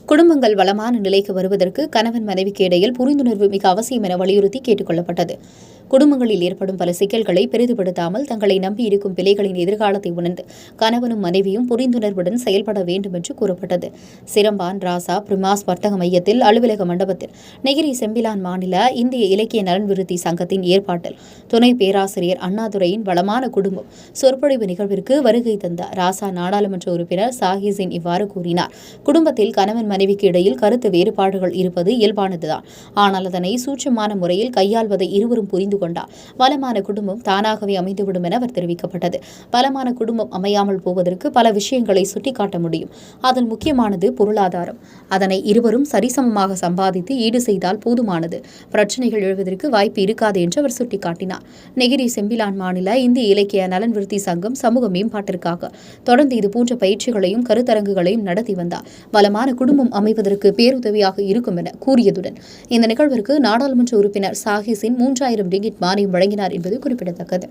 குடும்பங்கள் வளமான நிலைக்கு வருவதற்கு கணவன் மனைவிக்கு இடையில் புரிந்துணர்வு மிக அவசியம் என வலியுறுத்தி கேட்டுக் கொள்ளப்பட்டது. குடும்பங்களில் ஏற்படும் பல சிக்கல்களை பெரிதுபடுத்தாமல் தங்களை நம்பியிருக்கும் பிள்ளைகளின் எதிர்காலத்தை உணர்ந்து கணவனும் மனைவியும் புரிந்துணர்வுடன் செயல்பட வேண்டும் என்று கூறப்பட்டது. சிரம்பான் ராசா பிரிமாஸ் வர்த்தக மையத்தில் அலுவலக மண்டபத்தில் நெகிரி செம்பிலான் மாநில இந்திய இலக்கிய நலன் விருத்தி சங்கத்தின் ஏற்பாட்டில் துணை பேராசிரியர் அண்ணாதுரையின் வளமான குடும்பம் சொற்பொழிவு நிகழ்விற்கு வருகை தந்த ராசா நாடாளுமன்ற உறுப்பினர் சாஹிசின் இவ்வாறு கூறினார். குடும்பத்தில் கணவன் மனைவிக்கு இடையில் கருத்து வேறுபாடுகள் இருப்பது இயல்பானதுதான். ஆனால் அதனை சூட்சமான முறையில் கையாள்வதை இருவரும் புரிந்து கொண்டால் பலமான குடும்பம் தானாகவே அமைந்துவிடும் என அவர் தெரிவிக்கப்பட்டது. பலமான குடும்பம் அமையாமல் போவதற்கு பல விஷயங்களை சுட்டிக்காட்ட முடியும். அதில் முக்கியமானது பொருளாதாரம். அதனை இருவரும் சரிசமமாக சம்பாதித்து ஈடு செய்தால் போதுமானது. பிரச்சனைகள் எழுவதற்கு வாய்ப்பு இருக்காது என்று அவர் சுட்டிக்காட்டினார். நெகிரி செம்பிலான் மாநில இந்திய இலக்கிய நலன் விருத்தி சங்கம் சமூக மேம்பாட்டிற்காக தொடர்ந்து இதுபோன்ற பயிற்சிகளையும் கருத்தரங்குகளையும் நடத்தி வந்தார். பலமான குடும்பம் அமைவதற்கு பேருதவியாக இருக்கும் என கூறியதுடன் இந்த நிகழ்விற்கு நாடாளுமன்ற உறுப்பினர் சாஹிசின் 3000 ரிங்கிட் மானியம் வழங்கினார் என்பது குறிப்பிடத்தக்கது.